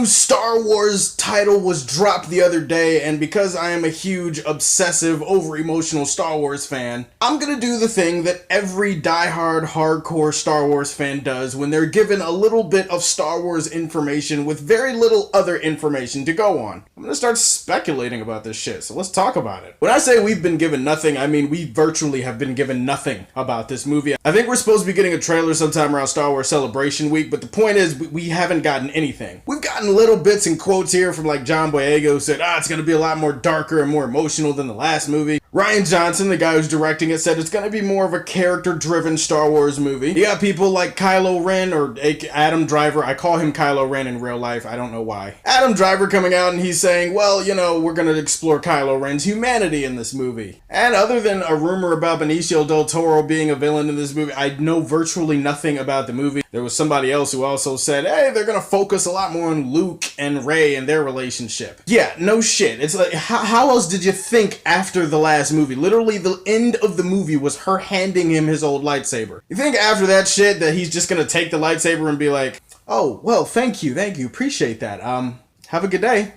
new Star Wars title was dropped the other day, and because I am a huge, obsessive, over-emotional Star Wars fan, I'm gonna do the thing that every diehard, hardcore Star Wars fan does when they're given a little bit of Star Wars information with very little other information to go on. I'm gonna start speculating about this shit, so let's talk about it. When I say we've been given nothing, I mean we virtually have been given nothing about this movie. I think we're supposed to be getting a trailer sometime around Star Wars Celebration Week, but the point is we haven't gotten anything. We've gotten little bits and quotes here from like John Boyega, who said, it's gonna be a lot more darker and more emotional than the last movie. Ryan Johnson, the guy who's directing it, said it's gonna be more of a character-driven Star Wars movie. You got people like Kylo Ren, or Adam Driver. I call him Kylo Ren in real life, I don't know why. Adam Driver coming out and he's saying, well, you know, we're gonna explore Kylo Ren's humanity in this movie. And other than a rumor about Benicio del Toro being a villain in this movie, I know virtually nothing about the movie. There was somebody else who also said, hey, they're gonna focus a lot more on Luke and Rey and their relationship. Yeah, no shit. It's like, how else did you think after the last movie? Literally, the end of the movie was her handing him his old lightsaber. You think after that shit that he's just gonna take the lightsaber and be like, oh, well, thank you, appreciate that. Have a good day.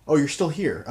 Oh, you're still here.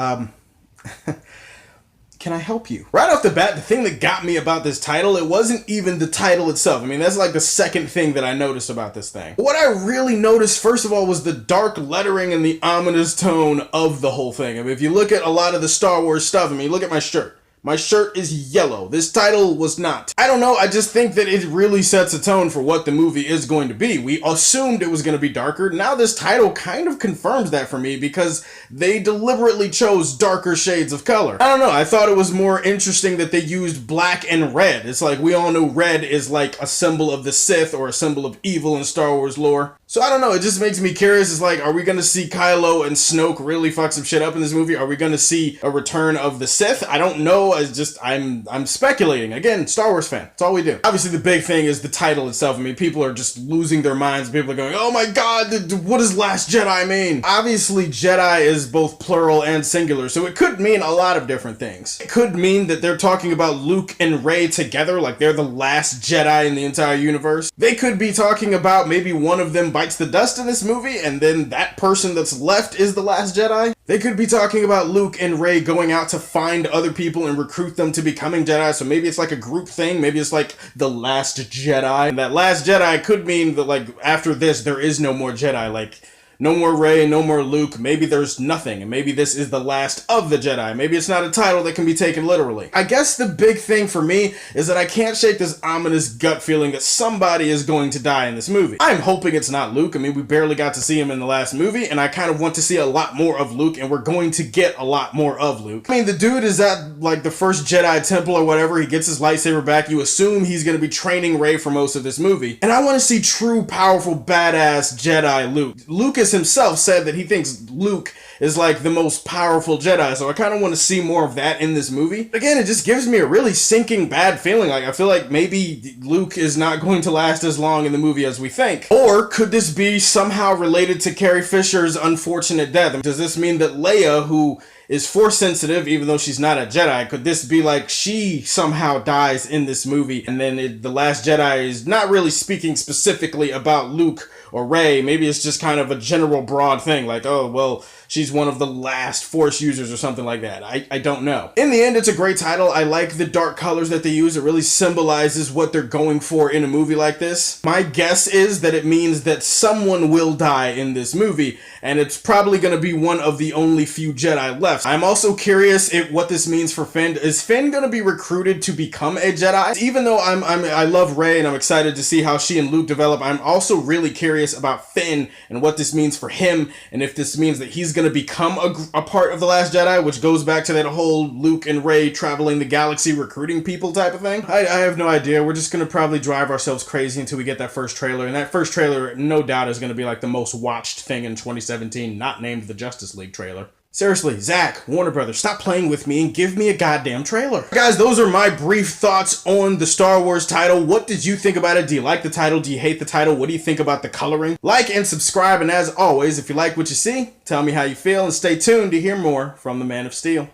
Can I help you? Right off the bat, the thing that got me about this title, it wasn't even the title itself. I mean, that's like the second thing that I noticed about this thing. What I really noticed, first of all, was the dark lettering and the ominous tone of the whole thing. I mean, if you look at a lot of the Star Wars stuff, I mean, look at my shirt. My shirt is yellow. This title was not. I don't know, I just think that it really sets a tone for what the movie is going to be. We assumed it was going to be darker. Now this title kind of confirms that for me because they deliberately chose darker shades of color. I don't know, I thought it was more interesting that they used black and red. It's like we all know red is like a symbol of the Sith or a symbol of evil in Star Wars lore. So I don't know, it just makes me curious. It's like, are we going to see Kylo and Snoke really fuck some shit up in this movie? Are we going to see a return of the Sith? I don't know. I'm speculating. Again, Star Wars fan. That's all we do. Obviously, the big thing is the title itself. I mean, people are just losing their minds. People are going, oh my god, what does Last Jedi mean? Obviously, Jedi is both plural and singular, so it could mean a lot of different things. It could mean that they're talking about Luke and Rey together, like they're the last Jedi in the entire universe. They could be talking about maybe one of them bites the dust in this movie, and then that person that's left is the last Jedi. They could be talking about Luke and Rey going out to find other people and recruit them to becoming Jedi, so maybe it's like a group thing. Maybe it's like the last Jedi. And that last Jedi could mean that, like, after this, there is no more Jedi. Like, no more Rey, no more Luke. Maybe there's nothing, and maybe this is the last of the Jedi. Maybe it's not a title that can be taken literally. I guess the big thing for me is that I can't shake this ominous gut feeling that somebody is going to die in this movie. I'm hoping it's not Luke. I mean, we barely got to see him in the last movie, and I kind of want to see a lot more of Luke, and we're going to get a lot more of Luke. I mean, the dude is at, like, the first Jedi temple or whatever. He gets his lightsaber back. You assume he's going to be training Rey for most of this movie. And I want to see true, powerful, badass Jedi Luke. Lucas himself said that he thinks Luke is like the most powerful Jedi, so I kind of want to see more of that in this movie. Again, it just gives me a really sinking bad feeling. Like, I feel like maybe Luke is not going to last as long in the movie as we think. Or could this be somehow related to Carrie Fisher's unfortunate death? Does this mean that Leia, who is Force sensitive, even though she's not a Jedi, could this be like she somehow dies in this movie, and then The Last Jedi is not really speaking specifically about Luke or Rey? Maybe it's just kind of a general broad thing, like, oh, well, she's one of the last Force users or something like that. I don't know. In the end, it's a great title. I like the dark colors that they use. It really symbolizes what they're going for in a movie like this. My guess is that it means that someone will die in this movie, and it's probably going to be one of the only few Jedi left. I'm also curious what this means for Finn. Is Finn going to be recruited to become a Jedi? Even though I love Rey and I'm excited to see how she and Luke develop, I'm also really curious about Finn and what this means for him, and if this means that he's going to become a part of The Last Jedi, which goes back to that whole Luke and Rey traveling the galaxy recruiting people type of thing. I have no idea. We're just going to probably drive ourselves crazy until we get that first trailer, and that first trailer no doubt is going to be like the most watched thing in 2017, not named the Justice League trailer. Seriously, Zach, Warner Brothers, stop playing with me and give me a goddamn trailer. Guys, those are my brief thoughts on the Star Wars title. What did you think about it? Do you like the title? Do you hate the title? What do you think about the coloring? Like and subscribe, and as always, if you like what you see, tell me how you feel, and stay tuned to hear more from the Man of Steel.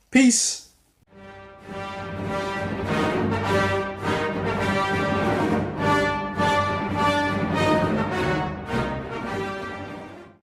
Peace.